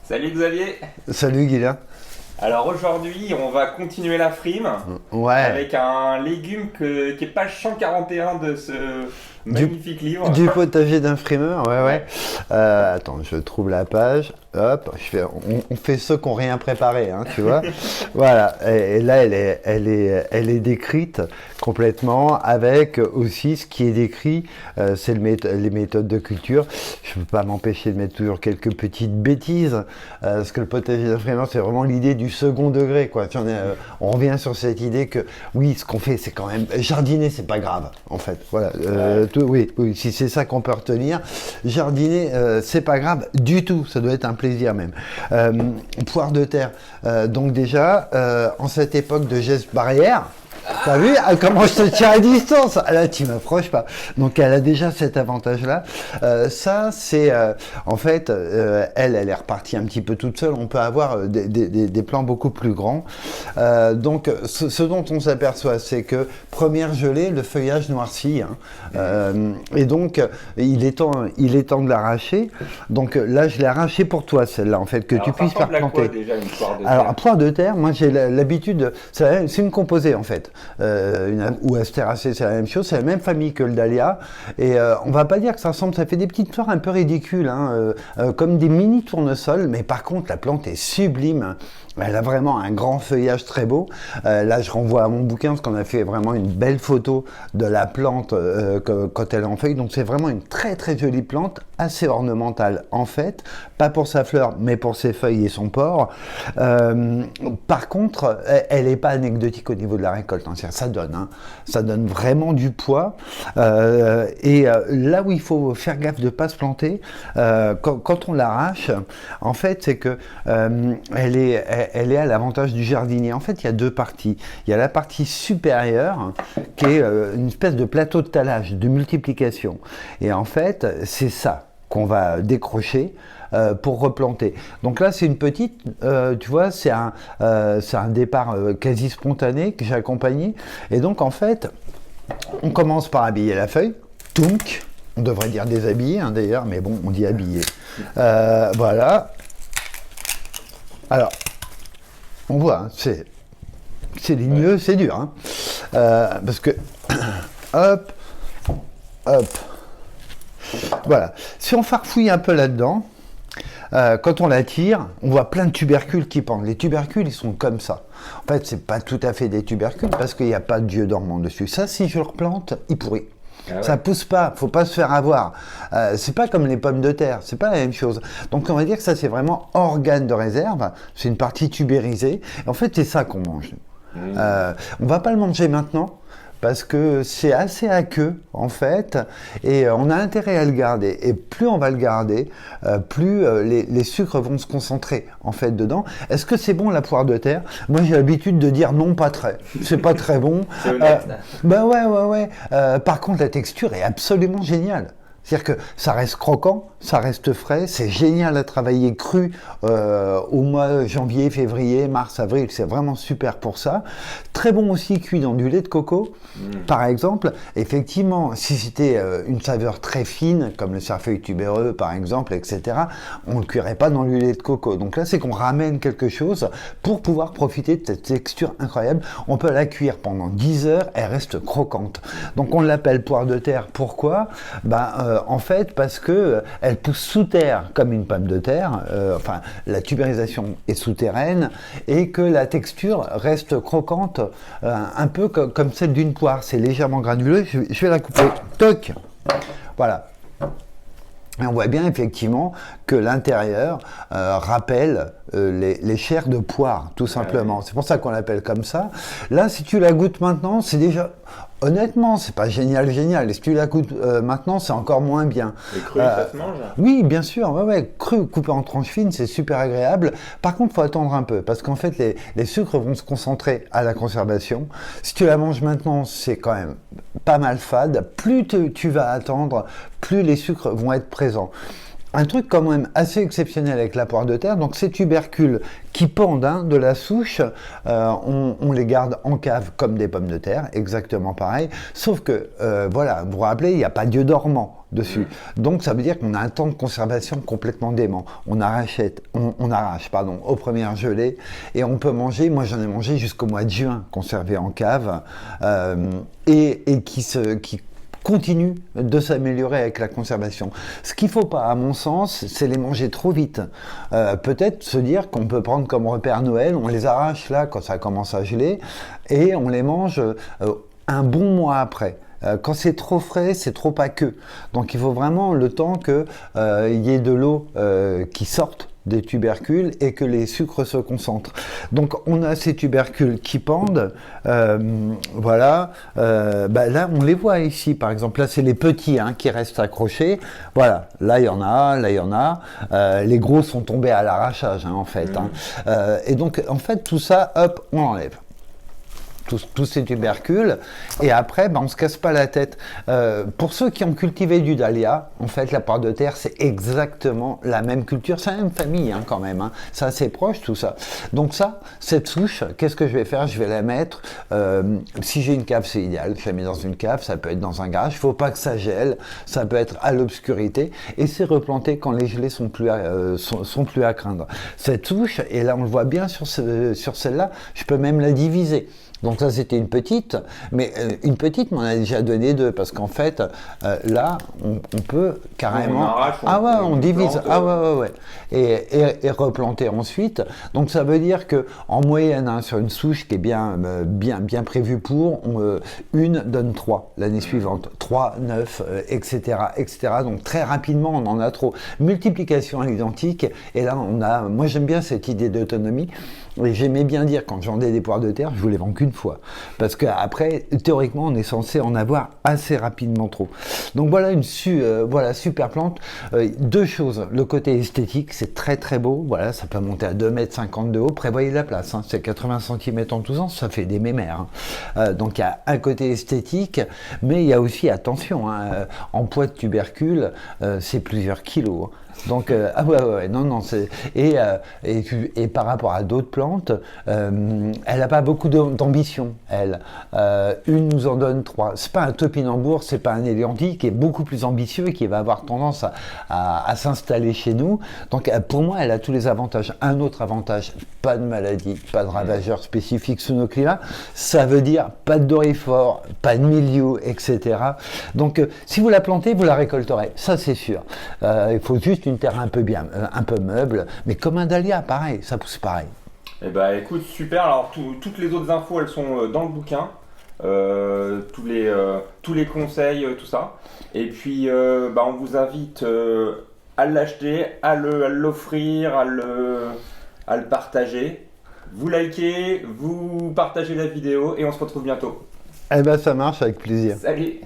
Salut Xavier. Salut Guilain. Alors aujourd'hui, on va continuer la frime Ouais, avec un légume qui est page 141 de ce du, magnifique livre. du potager d'un frimeur, ouais, ouais. Ouais. Attends, je trouve la page. Hop, on fait ceux qui n'ont rien préparé, hein, tu vois. Voilà, et là, elle est décrite complètement avec aussi ce qui est décrit, c'est les méthodes de culture. Je ne peux pas m'empêcher de mettre toujours quelques petites bêtises, parce que le potager d'un frimeur, c'est vraiment l'idée du second degré, quoi. On revient sur cette idée que, oui, ce qu'on fait, c'est quand même... Jardiner, c'est pas grave, en fait. Voilà, oui, oui, si c'est ça qu'on peut retenir. Jardiner, c'est pas grave du tout, ça doit être un plaisir même. Poire de terre, donc déjà, en cette époque de gestes barrières, t'as vu comment je te tiens à distance? Ah, là, tu m'approches pas. Donc, elle a déjà cet avantage-là. Ça, c'est en fait, elle est repartie un petit peu toute seule. On peut avoir des plans beaucoup plus grands. Donc, ce dont on s'aperçoit, c'est que première gelée, le feuillage noircit, hein. Et donc, il est temps de l'arracher. Donc là, je l'ai arraché pour toi, celle-là, en fait, que Alors tu ça puisses faire ressemble à quoi planter. déjà une poire de Alors, un terre? poire de terre, moi j'ai l'habitude, c'est une composée en fait, ou astéracée, c'est la même chose, c'est la même famille que le dahlia, et on va pas dire que ça ressemble, ça fait des petites fleurs un peu ridicules, hein, comme des mini tournesols, mais par contre la plante est sublime. Elle a vraiment un grand feuillage très beau. Là, je renvoie à mon bouquin parce qu'on a fait vraiment une belle photo de la plante quand elle est en feuille. Donc, c'est vraiment une très très jolie plante, assez ornementale en fait, pas pour sa fleur, mais pour ses feuilles et son port. Par contre, elle n'est pas anecdotique au niveau de la récolte, hein. Ça donne, hein. Ça donne vraiment du poids. Là où il faut faire gaffe de ne pas se planter, quand on l'arrache, en fait, c'est que elle est à l'avantage du jardinier. En fait, il y a deux parties. Il y a la partie supérieure qui est une espèce de plateau de talage, de multiplication. Et en fait, c'est ça qu'on va décrocher pour replanter. Donc là, c'est une petite, tu vois, c'est un départ quasi spontané que j'ai accompagné. Et donc, en fait, on commence par habiller la feuille. Tounk. On devrait dire déshabiller, hein, d'ailleurs, mais bon, on dit habiller. Voilà. Alors, on voit, hein, c'est ligneux, c'est dur, hein. Parce que, hop, hop, voilà. Si on farfouille un peu là-dedans, quand on la tire, on voit plein de tubercules qui pendent. Les tubercules, ils sont comme ça. En fait, c'est pas tout à fait des tubercules parce qu'il n'y a pas de dieu dormant dessus. Ça, si je le replante, il pourrit. Ah ouais. Ça pousse pas, faut pas se faire avoir. C'est pas comme les pommes de terre, c'est pas la même chose. Donc on va dire que ça c'est vraiment organe de réserve, c'est une partie tubérisée. En fait c'est ça qu'on mange. On va pas le manger maintenant parce que c'est assez aqueux en fait et on a intérêt à le garder. Et plus on va le garder, plus les sucres vont se concentrer en fait dedans. Est-ce que c'est bon la poire de terre? Moi j'ai l'habitude de dire non, pas très. C'est pas très bon. C'est honnête. Bah ouais, ouais, ouais. Par contre, la texture est absolument géniale. C'est-à-dire que ça reste croquant, ça reste frais, c'est génial à travailler cru au mois janvier, février, mars, avril, c'est vraiment super pour ça. Très bon aussi cuit dans du lait de coco, par exemple. Effectivement, si c'était une saveur très fine, comme le cerfeuil tubéreux par exemple, etc., on ne le cuirait pas dans du lait de coco. Donc là, c'est qu'on ramène quelque chose pour pouvoir profiter de cette texture incroyable. On peut la cuire pendant 10 heures, elle reste croquante. Donc on l'appelle poire de terre. Pourquoi? En fait, parce que elle pousse sous terre comme une pomme de terre, enfin la tubérisation est souterraine et que la texture reste croquante, un peu comme celle d'une poire. C'est légèrement granuleux. Je vais la couper. Toc. Voilà. Et on voit bien effectivement que l'intérieur rappelle les chairs de poire, tout simplement. C'est pour ça qu'on l'appelle comme ça. Là, si tu la goûtes maintenant, c'est déjà... Honnêtement, c'est pas génial, génial. Et si tu la goûtes maintenant, c'est encore moins bien. Et cru, ça se mange? Oui, bien sûr. Ouais, ouais. Cru, coupé en tranches fines, c'est super agréable. Par contre, il faut attendre un peu parce qu'en fait, les sucres vont se concentrer à la conservation. Si tu la manges maintenant, c'est quand même pas mal fade. Plus tu vas attendre, plus les sucres vont être présents. un truc quand même assez exceptionnel avec la poire de terre. Donc ces tubercules qui pendent de la souche, on les garde en cave comme des pommes de terre, exactement pareil. Sauf que, voilà, vous vous rappelez, il n'y a pas d'yeux dormant dessus. Donc ça veut dire qu'on a un temps de conservation complètement dément. On arrache aux premières gelées et on peut manger, moi j'en ai mangé jusqu'au mois de juin, conservé en cave, et qui continue de s'améliorer avec la conservation. Ce qu'il ne faut pas, à mon sens, c'est les manger trop vite. Peut-être se dire qu'on peut prendre comme repère Noël, on les arrache là quand ça commence à geler, et on les mange un bon mois après. Quand c'est trop frais, c'est trop aqueux. Donc il faut vraiment le temps qu'il y ait de l'eau qui sorte des tubercules et que les sucres se concentrent. Donc on a ces tubercules qui pendent, voilà, là on les voit ici par exemple, là c'est les petits qui restent accrochés, voilà, là il y en a, les gros sont tombés à l'arrachage en fait, et donc en fait tout ça, hop, on enlève. Tous ces tubercules, et après on se casse pas la tête. Pour ceux qui ont cultivé du dahlia, en fait la poire de terre c'est exactement la même culture, c'est la même famille quand même, c'est assez proche tout ça. Donc cette souche, qu'est-ce que je vais faire? Je vais la mettre, si j'ai une cave c'est idéal, je la mets dans une cave, ça peut être dans un garage, il faut pas que ça gèle, ça peut être à l'obscurité, et c'est replanté quand les gelées sont plus à craindre. Cette souche, et là on le voit bien sur celle-là, je peux même la diviser. Donc ça c'était une petite, mais une petite m'en a déjà donné deux, parce qu'en fait là on peut carrément, on divise, et replanter ensuite. Donc ça veut dire que en moyenne sur une souche qui est bien prévue pour, une donne 3 l'année suivante, 3, 9, etc. Donc très rapidement on en a trop. Multiplication à l'identique, et là moi j'aime bien cette idée d'autonomie. Et j'aimais bien dire, quand je vendais des poires de terre, je voulais vendre qu'une fois. Parce qu'après, théoriquement, on est censé en avoir assez rapidement trop. Donc voilà super plante. Deux choses. Le côté esthétique, c'est très très beau. Voilà, ça peut monter à 2,50 m de haut. Prévoyez la place. C'est 80 cm en tous ans, ça fait des mémères. Donc il y a un côté esthétique, mais il y a aussi, attention, en poids de tubercule, c'est plusieurs kilos. Donc, et par rapport à d'autres plantes, elle n'a pas beaucoup d'ambition, elle. Une nous en donne 3. C'est pas un topinambour, c'est pas un éléanthique qui est beaucoup plus ambitieux et qui va avoir tendance à s'installer chez nous. Donc, pour moi, elle a tous les avantages. Un autre avantage, pas de maladie, pas de ravageurs spécifiques sous nos climats. Ça veut dire pas de doryphore, pas de milieu, etc. Donc, si vous la plantez, vous la récolterez. Ça, c'est sûr. Il faut juste une terre un peu meuble, mais comme un dahlia, pareil, ça pousse pareil. Eh ben écoute, super. Alors toutes les autres infos, elles sont dans le bouquin, tous les conseils, tout ça. Et puis on vous invite à l'acheter, à l'offrir, à le partager. Vous likez, vous partagez la vidéo, et on se retrouve bientôt. Eh ben ça marche, avec plaisir. Salut.